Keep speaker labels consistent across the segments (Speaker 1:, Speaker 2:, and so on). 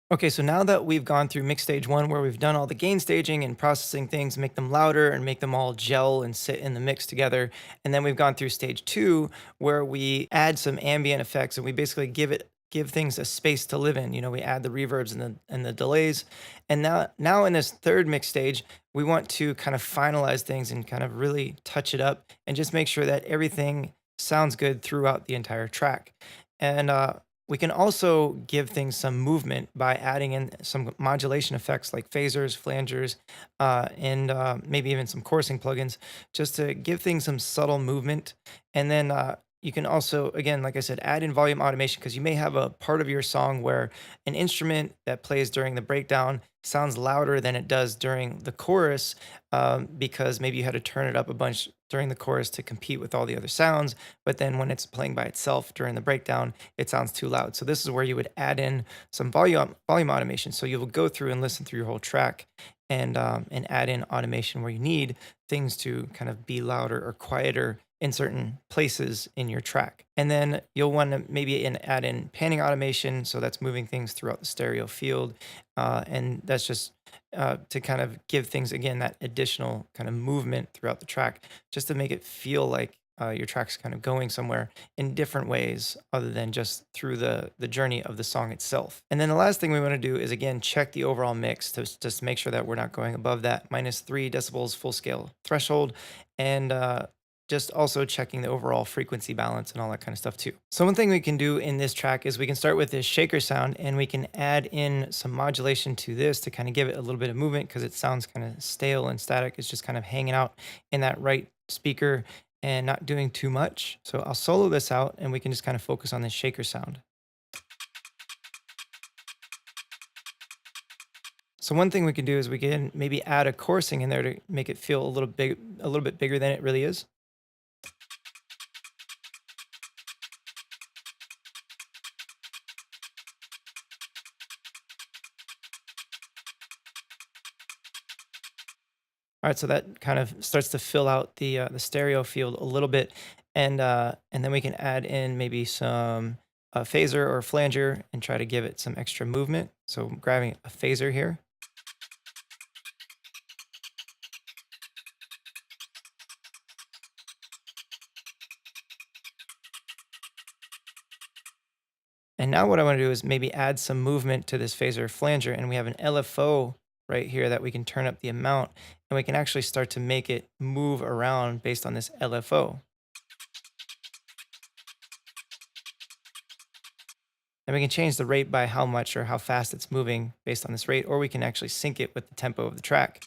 Speaker 1: Okay, so now that we've gone through mix stage one, where we've done all the gain staging and processing things, make them louder and make them all gel and sit in the mix together. And then we've gone through stage two, where we add some ambient effects and we basically give things a space to live in. We add the reverbs and the delays. And now in this third mix stage, we want to kind of finalize things and kind of really touch it up and just make sure that everything sounds good throughout the entire track. And we can also give things some movement by adding in some modulation effects like phasers, flangers, and maybe even some chorusing plugins just to give things some subtle movement. And then you can also, again, like I said, add in volume automation because you may have a part of your song where an instrument that plays during the breakdown sounds louder than it does during the chorus because maybe you had to turn it up a bunch during the chorus to compete with all the other sounds. But then when it's playing by itself during the breakdown, it sounds too loud. So this is where you would add in some volume automation. So you will go through and listen through your whole track and add in automation where you need things to kind of be louder or quieter in certain places in your track. And then you'll want to maybe add in panning automation. So that's moving things throughout the stereo field. And that's just to kind of give things, again, that additional kind of movement throughout the track, just to make it feel like your track's kind of going somewhere in different ways other than just through the journey of the song itself. And then the last thing we want to do is, again, check the overall mix to just make sure that we're not going above that -3 decibels full scale threshold. And just also checking the overall frequency balance and all that kind of stuff too. So one thing we can do in this track is we can start with this shaker sound and we can add in some modulation to this to kind of give it a little bit of movement because it sounds kind of stale and static. It's just kind of hanging out in that right speaker and not doing too much. So I'll solo this out and we can just kind of focus on this shaker sound. So one thing we can do is we can maybe add a chorusing in there to make it feel a little bit bigger than it really is. All right, so that kind of starts to fill out the stereo field a little bit, and then we can add in maybe some phaser or flanger and try to give it some extra movement. So I'm grabbing a phaser here. And now what I want to do is maybe add some movement to this phaser or flanger, and we have an LFO right here that we can turn up the amount, and we can actually start to make it move around based on this LFO. And we can change the rate by how much or how fast it's moving based on this rate, or we can actually sync it with the tempo of the track.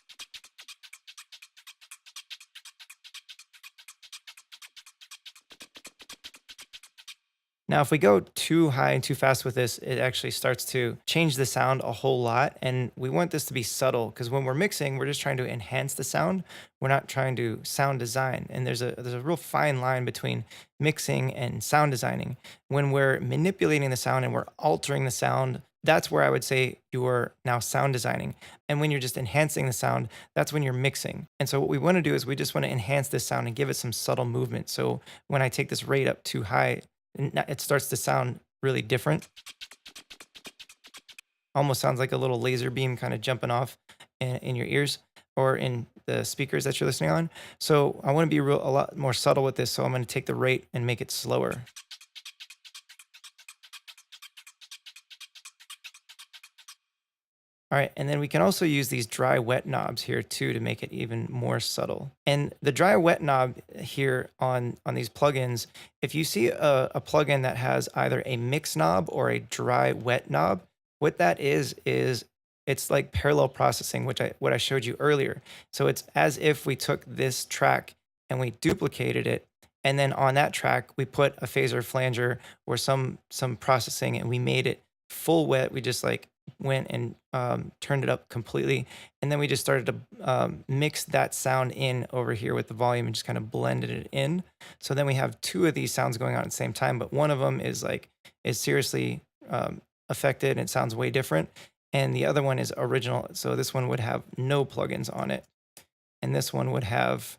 Speaker 1: Now, if we go too high and too fast with this, it actually starts to change the sound a whole lot. And we want this to be subtle because when we're mixing, we're just trying to enhance the sound. We're not trying to sound design. And there's a real fine line between mixing and sound designing. When we're manipulating the sound and we're altering the sound, that's where I would say you're now sound designing. And when you're just enhancing the sound, that's when you're mixing. And so what we want to do is we just want to enhance this sound and give it some subtle movement. So when I take this rate up too high, it starts to sound really different. Almost sounds like a little laser beam kind of jumping off in your ears or in the speakers that you're listening on. So I want to be a lot more subtle with this. So I'm going to take the rate and make it slower. All right, and then we can also use these dry wet knobs here too to make it even more subtle. And the dry wet knob here on these plugins, if you see a plugin that has either a mix knob or a dry wet knob, what that is it's like parallel processing, which I showed you earlier. So it's as if we took this track and we duplicated it, and then on that track we put a phaser flanger or some processing, and we made it full wet. We just like went and turned it up completely, and then we just started to mix that sound in over here with the volume and just kind of blended it in. So then we have two of these sounds going on at the same time, but one of them is seriously affected and it sounds way different, and the other one is original. So this one would have no plugins on it, and this one would have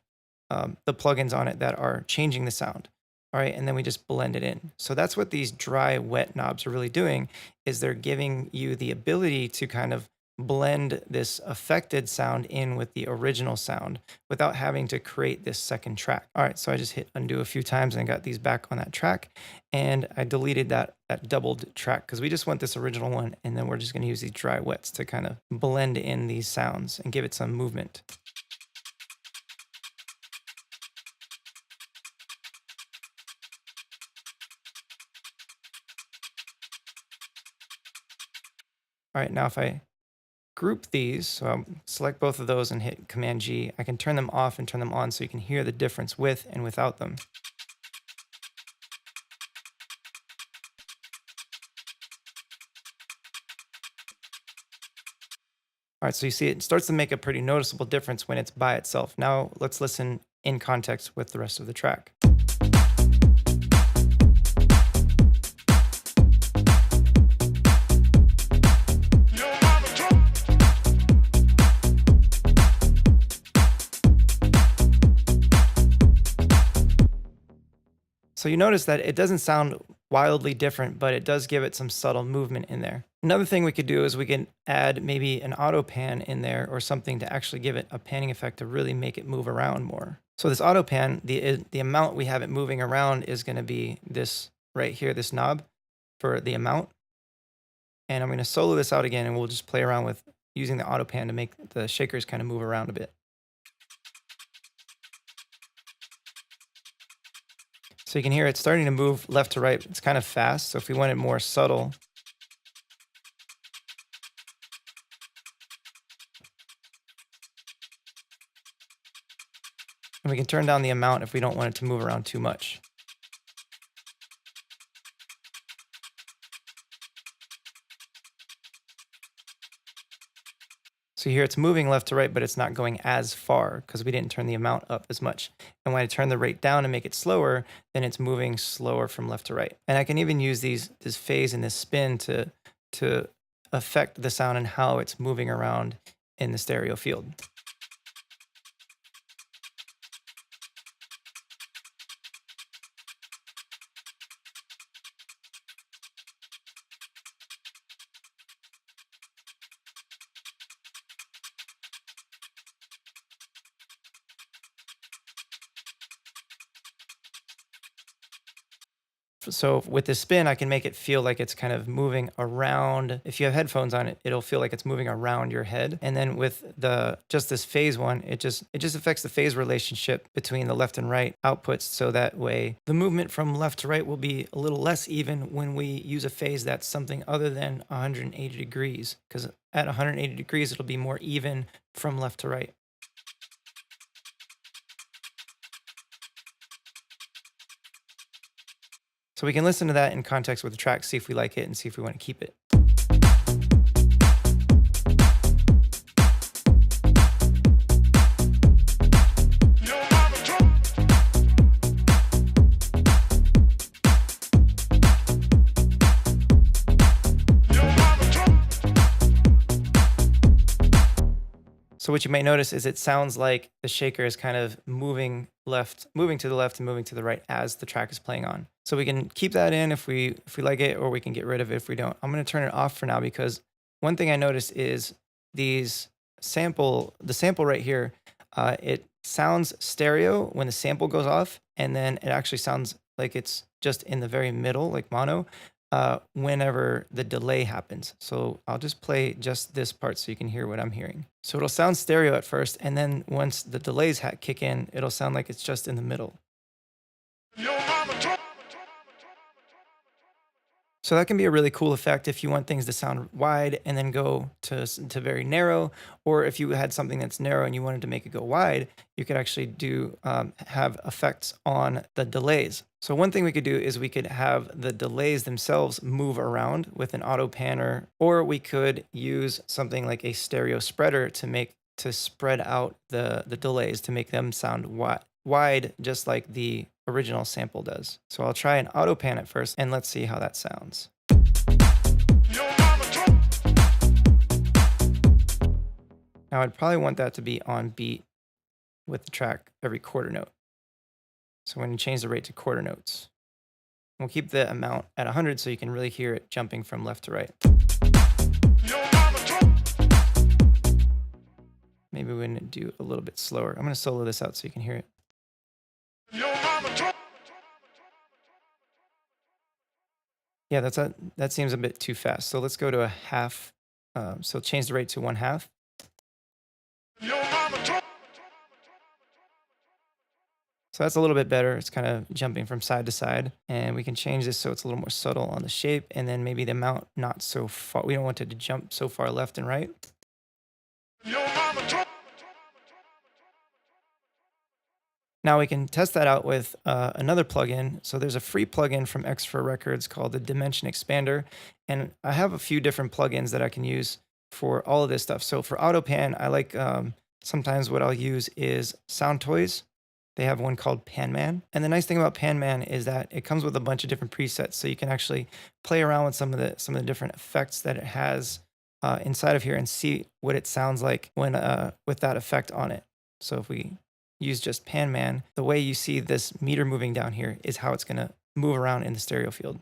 Speaker 1: the plugins on it that are changing the sound. All right, and then we just blend it in. So that's what these dry, wet knobs are really doing, is they're giving you the ability to kind of blend this affected sound in with the original sound without having to create this second track. All right, so I just hit undo a few times and got these back on that track, and I deleted that doubled track because we just want this original one, and then we're just going to use these dry wets to kind of blend in these sounds and give it some movement. All right, now if I group these, so I'll select both of those and hit Command G, I can turn them off and turn them on so you can hear the difference with and without them. All right, so you see it starts to make a pretty noticeable difference when it's by itself. Now let's listen in context with the rest of the track. So you notice that it doesn't sound wildly different, but it does give it some subtle movement in there. Another thing we could do is we can add maybe an auto pan in there or something to actually give it a panning effect to really make it move around more. So this auto pan, the amount we have it moving around is going to be this right here, this knob for the amount. And I'm going to solo this out again, and we'll just play around with using the auto pan to make the shakers kind of move around a bit. So you can hear it's starting to move left to right. It's kind of fast. So if we want it more subtle, and we can turn down the amount if we don't want it to move around too much. So here it's moving left to right, but it's not going as far because we didn't turn the amount up as much. And when I turn the rate down and make it slower, then it's moving slower from left to right. And I can even use this phase and this spin to affect the sound and how it's moving around in the stereo field. So with this spin, I can make it feel like it's kind of moving around. If you have headphones on it, it'll feel like it's moving around your head. And then with just this phase one, it just affects the phase relationship between the left and right outputs. So that way the movement from left to right will be a little less even when we use a phase that's something other than 180 degrees. Because at 180 degrees, it'll be more even from left to right. So we can listen to that in context with the track, see if we like it, and see if we want to keep it. So what you may notice is it sounds like the shaker is kind of moving to the left and moving to the right as the track is playing on. So we can keep that in if we like it, or we can get rid of it if we don't. I'm going to turn it off for now because one thing I noticed is the sample right here, it sounds stereo when the sample goes off, and then it actually sounds like it's just in the very middle, like mono, whenever the delay happens. So I'll just play just this part so you can hear what I'm hearing. So it'll sound stereo at first, and then once the delays kick in, it'll sound like it's just in the middle. So that can be a really cool effect if you want things to sound wide and then go to very narrow, or if you had something that's narrow and you wanted to make it go wide, you could actually have effects on the delays. So one thing we could do is we could have the delays themselves move around with an auto panner, or we could use something like a stereo spreader to spread out the delays to make them sound wide, just like the original sample does. So I'll try an auto pan at first, and let's see how that sounds. Now I'd probably want that to be on beat with the track every quarter note. So we're going to change the rate to quarter notes. We'll keep the amount at 100 so you can really hear it jumping from left to right. Maybe we're going to do a little bit slower. I'm going to solo this out so you can hear it. Yeah, that seems a bit too fast. So let's go to a half. So change the rate to 1/2. So that's a little bit better. It's kind of jumping from side to side. And we can change this so it's a little more subtle on the shape. And then maybe the amount not so far. We don't want it to jump so far left and right. Now we can test that out with another plugin. So there's a free plugin from Extra Records called the Dimension Expander. And I have a few different plugins that I can use for all of this stuff. So for AutoPan, I like sometimes what I'll use is Sound Toys. They have one called PanMan. And the nice thing about PanMan is that it comes with a bunch of different presets. So you can actually play around with some of the different effects that it has inside of here and see what it sounds like when with that effect on it. So if we use just PanMan, the way you see this meter moving down here is how it's going to move around in the stereo field.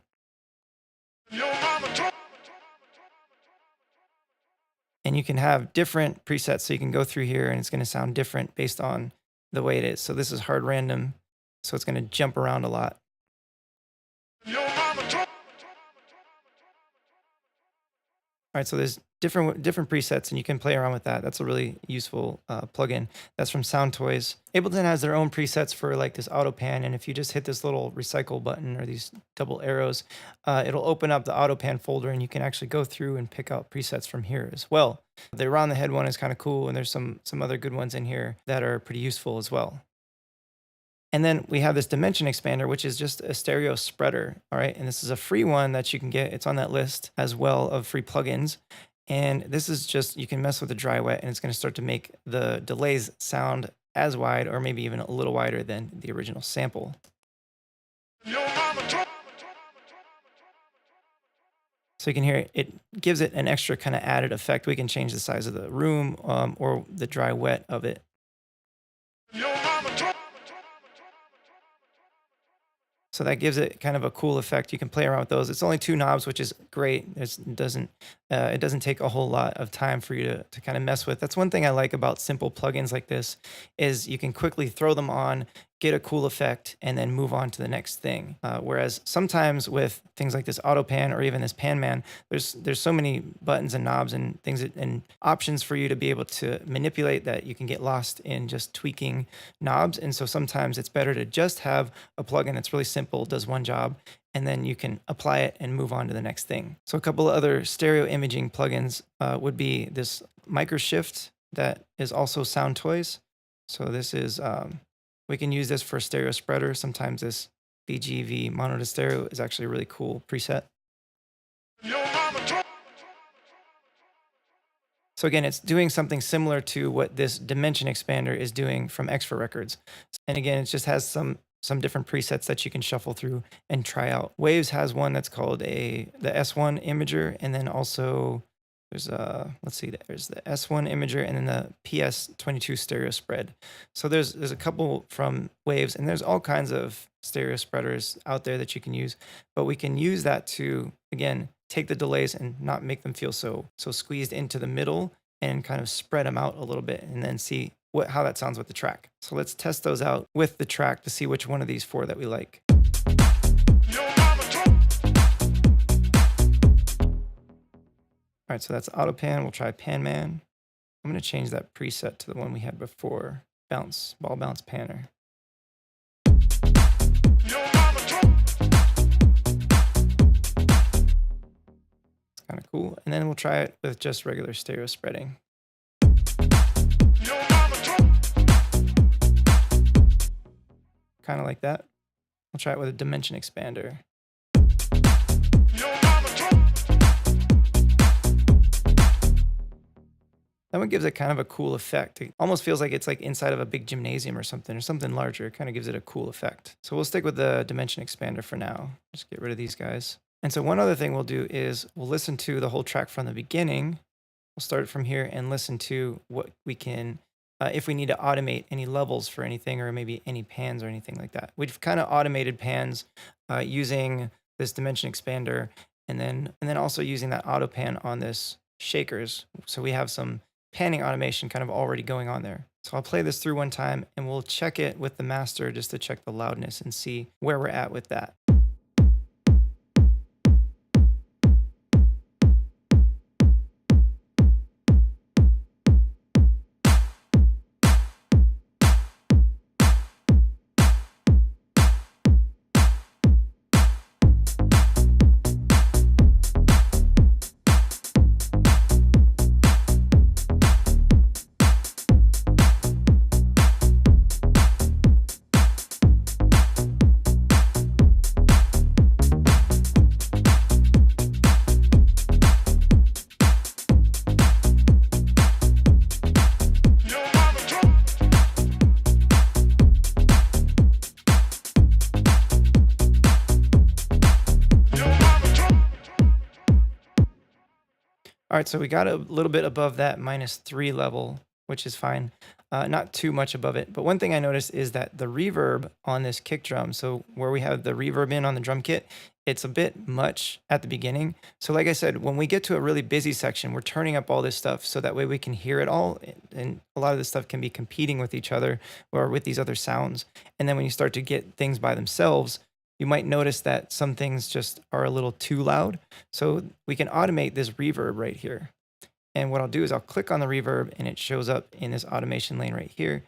Speaker 1: And you can have different presets, so you can go through here and it's going to sound different based on the way it is. So this is hard random, so it's going to jump around a lot. All right, so there's different presets, and you can play around with that. That's a really useful plugin. That's from Sound Toys. Ableton has their own presets for like this auto pan, and if you just hit this little recycle button or these double arrows, it'll open up the auto pan folder, and you can actually go through and pick out presets from here as well. The around the head one is kind of cool, and there's some other good ones in here that are pretty useful as well. And then we have this dimension expander, which is just a stereo spreader. All right. And this is a free one that you can get. It's on that list as well of free plugins. And this is just, you can mess with the dry wet and it's going to start to make the delays sound as wide or maybe even a little wider than the original sample. So you can hear it gives it an extra kind of added effect. We can change the size of the room or the dry wet of it. So that gives it kind of a cool effect. You can play around with those. It's only 2 knobs, which is great. It doesn't take a whole lot of time for you to kind of mess with. That's one thing I like about simple plugins like this is you can quickly throw them on, get a cool effect, and then move on to the next thing. Whereas sometimes with things like this AutoPan or even this PanMan, there's so many buttons and knobs and things and options for you to be able to manipulate that you can get lost in just tweaking knobs. And so sometimes it's better to just have a plugin that's really simple, does one job, and then you can apply it and move on to the next thing. So a couple of other stereo imaging plugins would be this Microshift that is also Sound Toys. So this is we can use this for stereo spreader. Sometimes this BGV mono to stereo is actually a really cool preset. So again, it's doing something similar to what this dimension expander is doing from Extra Records. And again, it just has some different presets that you can shuffle through and try out. Waves has one that's called the S1 imager, and then also there's there's the S1 imager and then the PS22 stereo spread. So there's a couple from Waves, and there's all kinds of stereo spreaders out there that you can use, but we can use that to again take the delays and not make them feel so squeezed into the middle and kind of spread them out a little bit and then see how that sounds with the track. So let's test those out with the track to see which one of these 4 that we like. All right, so that's AutoPan. We'll try PanMan. I'm going to change that preset to the one we had before, ball bounce panner. It's kind of cool. And then we'll try it with just regular stereo spreading. Kind of like that. We'll try it with a dimension expander. That one gives it kind of a cool effect. It almost feels like it's like inside of a big gymnasium or something larger. It kind of gives it a cool effect. So we'll stick with the dimension expander for now. Just get rid of these guys. And so one other thing we'll do is we'll listen to the whole track from the beginning. We'll start from here and listen to what we can if we need to automate any levels for anything or maybe any pans or anything like that. We've kind of automated pans using this dimension expander and then also using that auto pan on this shakers. So we have some panning automation kind of already going on there. So I'll play this through one time and we'll check it with the master just to check the loudness and see where we're at with that. All right, so we got a little bit above that -3 level, which is fine. Not too much above it. But one thing I noticed is that the reverb on this kick drum, so where we have the reverb in on the drum kit, it's a bit much at the beginning. So like I said, when we get to a really busy section, we're turning up all this stuff so that way we can hear it all. And a lot of this stuff can be competing with each other or with these other sounds. And then when you start to get things by themselves, you might notice that some things just are a little too loud. So we can automate this reverb right here. And what I'll do is I'll click on the reverb and it shows up in this automation lane right here.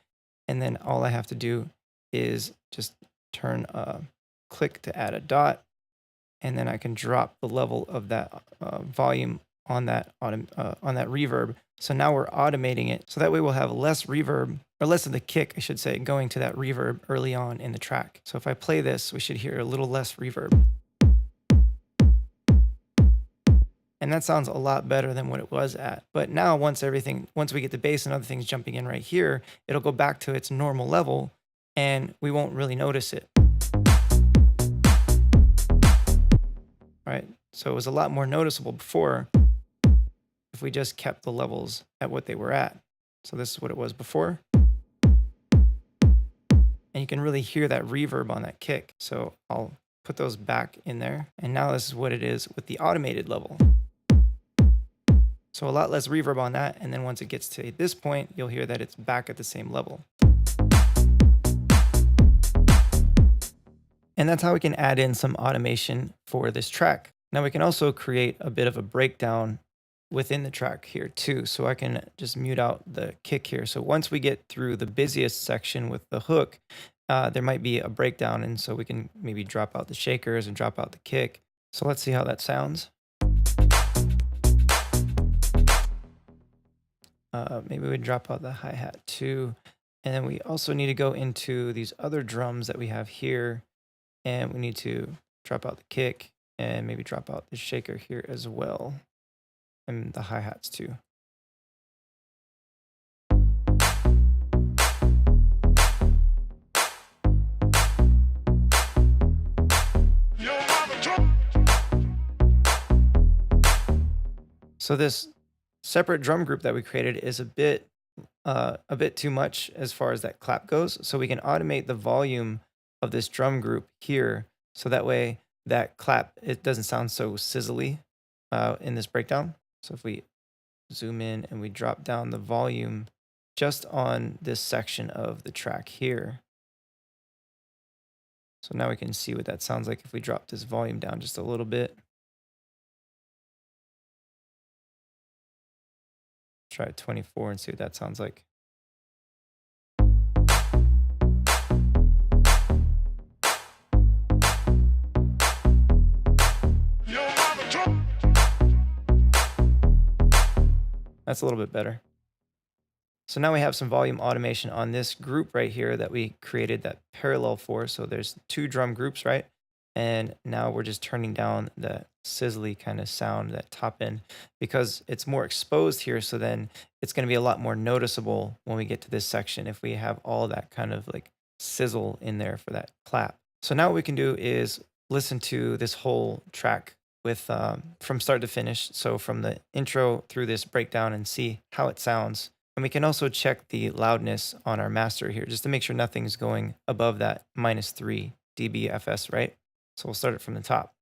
Speaker 1: And then all I have to do is just turn click to add a dot. And then I can drop the level of that volume on that reverb. So now we're automating it. So that way we'll have less reverb, or less of the kick, I should say, going to that reverb early on in the track. So if I play this, we should hear a little less reverb. And that sounds a lot better than what it was at. But now once we get the bass and other things jumping in right here, it'll go back to its normal level and we won't really notice it. Right? So it was a lot more noticeable before if we just kept the levels at what they were at. So this is what it was before. And you can really hear that reverb on that kick. So I'll put those back in there. And now this is what it is with the automated level. So a lot less reverb on that. And then once it gets to this point, you'll hear that it's back at the same level. And that's how we can add in some automation for this track. Now we can also create a bit of a breakdown within the track here too. So I can just mute out the kick here. So once we get through the busiest section with the hook, there might be a breakdown. And so we can maybe drop out the shakers and drop out the kick. So let's see how that sounds. Maybe we drop out the hi-hat too. And then we also need to go into these other drums that we have here. And we need to drop out the kick and maybe drop out the shaker here as well. And the hi-hats too. So this separate drum group that we created is a bit too much as far as that clap goes. So we can automate the volume of this drum group here. So that way that clap, it doesn't sound so sizzly in this breakdown. So if we zoom in and we drop down the volume just on this section of the track here. So now we can see what that sounds like if we drop this volume down just a little bit. Try 24 and see what that sounds like. That's a little bit better. So now we have some volume automation on this group right here that we created that parallel for. So there's two drum groups, right? And now we're just turning down the sizzly kind of sound, that top end, because it's more exposed here. So then it's going to be a lot more noticeable when we get to this section if we have all that kind of like sizzle in there for that clap. So now what we can do is listen to this whole track with from start to finish. So from the intro through this breakdown and see how it sounds And we can also check the loudness on our master here just to make sure nothing's going above that -3 dBFS, right? So we'll start it from the top.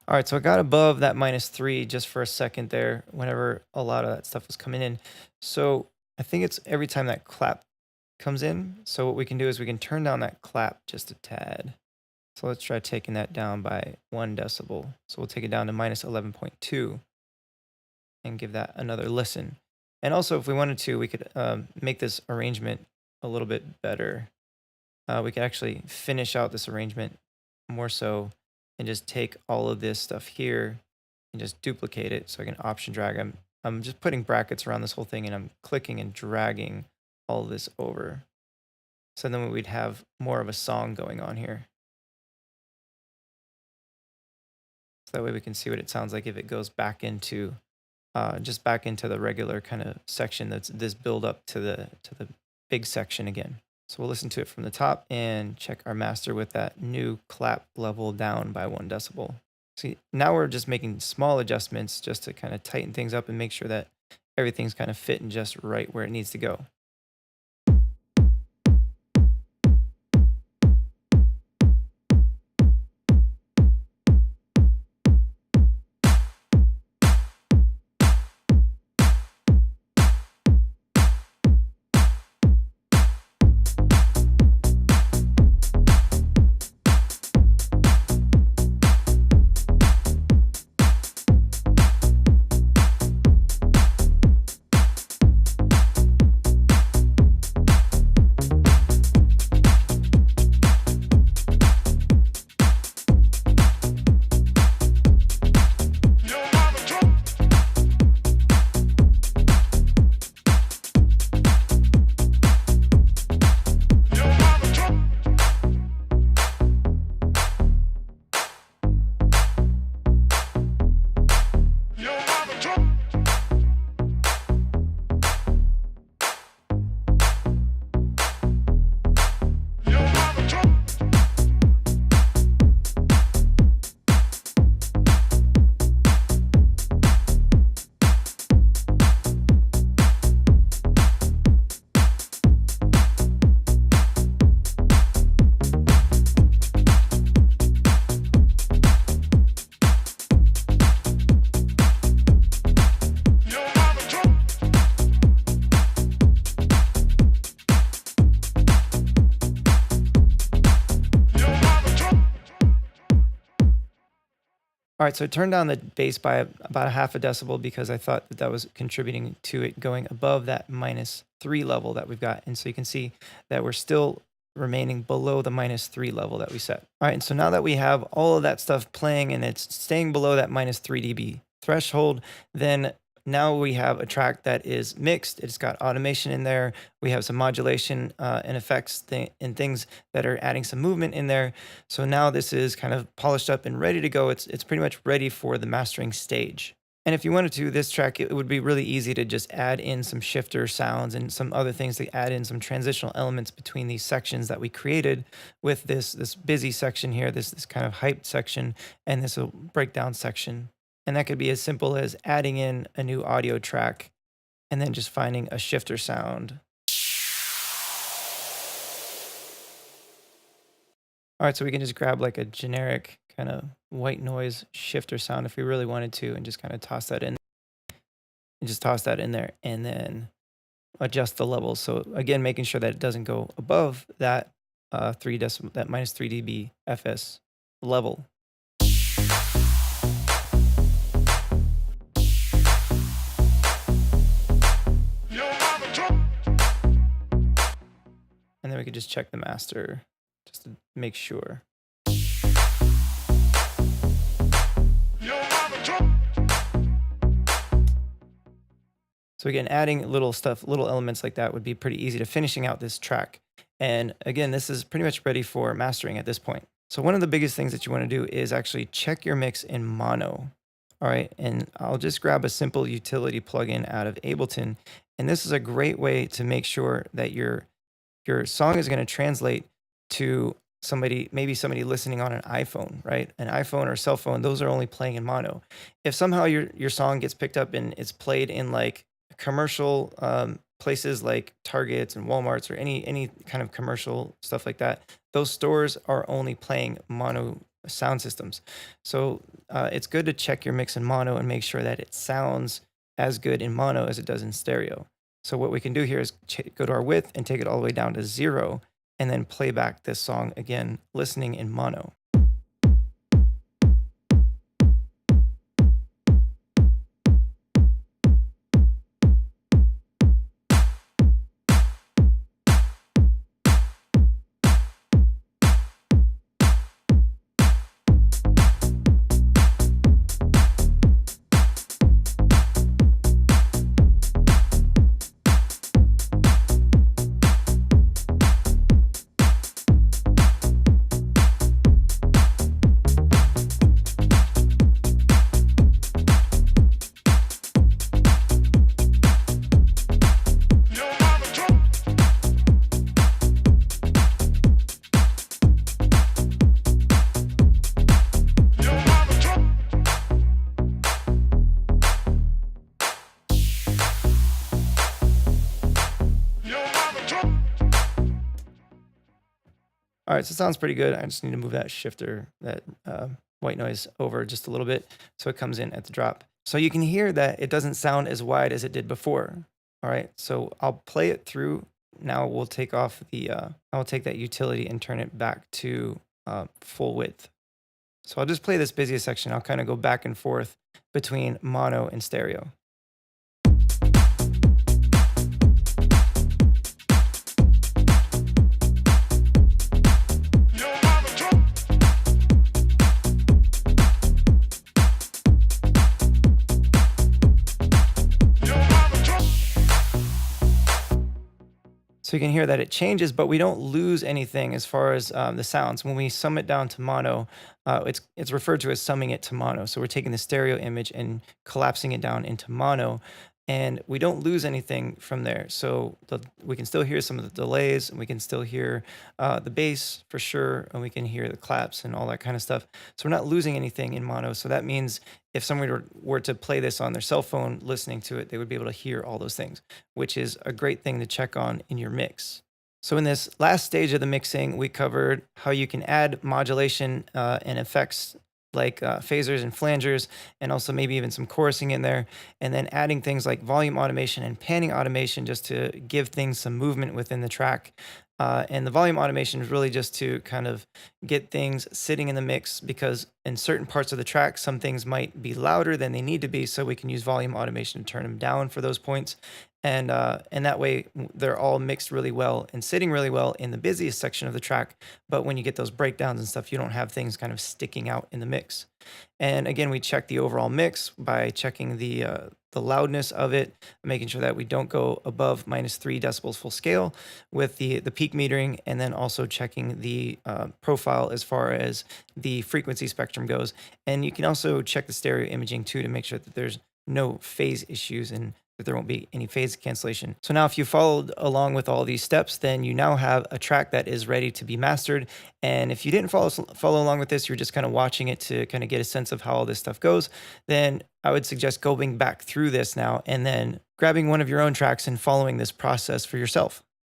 Speaker 1: All right, so I got above that -3 just for a second there whenever a lot of that stuff was coming in. So I think it's every time that clap comes in. So what we can do is we can turn down that clap just a tad. So let's try taking that down by 1 decibel. So we'll take it down to -11.2 and give that another listen. And also, if we wanted to, we could make this arrangement a little bit better. We could actually finish out this arrangement more so and just take all of this stuff here and just duplicate it so I can option drag. I'm just putting brackets around this whole thing and I'm clicking and dragging all of this over. So then we'd have more of a song going on here. So that way we can see what it sounds like if it goes back into just back into the regular kind of section that's this build up to the big section again. So we'll listen to it from the top and check our master with that new clap level down by 1 decibel. See, now we're just making small adjustments just to kind of tighten things up and make sure that everything's kind of fitting just right where it needs to go. All right, so I turned down the bass by about a half a decibel because I thought that that was contributing to it going above that -3 level that we've got. And so you can see that we're still remaining below the -3 level that we set. All right, and so now that we have all of that stuff playing and it's staying below that -3 dB threshold, then now we have a track that is mixed. It's got automation in there. We have some modulation and effects and things that are adding some movement in there. So now this is kind of polished up and ready to go. It's pretty much ready for the mastering stage. And if you wanted to, this track, it would be really easy to just add in some shifter sounds and some other things to add in some transitional elements between these sections that we created with this busy section here, this kind of hyped section, and this breakdown section. And that could be as simple as adding in a new audio track and then just finding a shifter sound. All right, so we can just grab like a generic kind of white noise shifter sound if we really wanted to, and just kind of toss that in and just toss that in there and then adjust the levels. So again, making sure that it doesn't go above that that minus 3 dB FS level. And then we could just check the master just to make sure. So again, adding little stuff, little elements like that would be pretty easy to finishing out this track. And again, this is pretty much ready for mastering at this point. So one of the biggest things that you want to do is actually check your mix in mono. All right, and I'll just grab a simple utility plugin out of Ableton. And this is a great way to make sure that your song is going to translate to somebody, maybe somebody listening on an iPhone, right? An iPhone or cell phone, those are only playing in mono. If somehow your song gets picked up and it's played in like commercial places like Targets and Walmarts or any kind of commercial stuff like that, those stores are only playing mono sound systems. So it's good to check your mix in mono and make sure that it sounds as good in mono as it does in stereo. So what we can do here is go to our width and take it all the way down to 0 and then play back this song again, listening in mono. All right, so it sounds pretty good. I just need to move that shifter, that white noise over just a little bit so it comes in at the drop. So you can hear that it doesn't sound as wide as it did before. All right, so I'll play it through. Now we'll take off the, I'll take that utility and turn it back to full width. So I'll just play this busiest section. I'll kind of go back and forth between mono and stereo. So you can hear that it changes, but we don't lose anything as far as the sounds. When we sum it down to mono, it's referred to as summing it to mono. So we're taking the stereo image and collapsing it down into mono, and we don't lose anything from there. So we can still hear some of the delays, and we can still hear the bass for sure, and we can hear the claps and all that kind of stuff. So we're not losing anything in mono. So that means if someone were to play this on their cell phone listening to it, they would be able to hear all those things, which is a great thing to check on in your mix. So in this last stage of the mixing, we covered how you can add modulation and effects like phasers and flangers, and also maybe even some chorusing in there, and then adding things like volume automation and panning automation just to give things some movement within the track. And the volume automation is really just to kind of get things sitting in the mix, because in certain parts of the track, some things might be louder than they need to be, so we can use volume automation to turn them down for those points. And that way they're all mixed really well and sitting really well in the busiest section of the track. But when you get those breakdowns and stuff, you don't have things kind of sticking out in the mix. And again, we check the overall mix by checking the loudness of it, making sure that we don't go above -3 decibels full scale with the peak metering, and then also checking the profile as far as the frequency spectrum goes. And you can also check the stereo imaging too to make sure that there's no phase issues and that there won't be any phase cancellation. So now if you followed along with all these steps, then you now have a track that is ready to be mastered. And if you didn't follow along with this, you're just kind of watching it to kind of get a sense of how all this stuff goes, then I would suggest going back through this now and then grabbing one of your own tracks and following this process for yourself.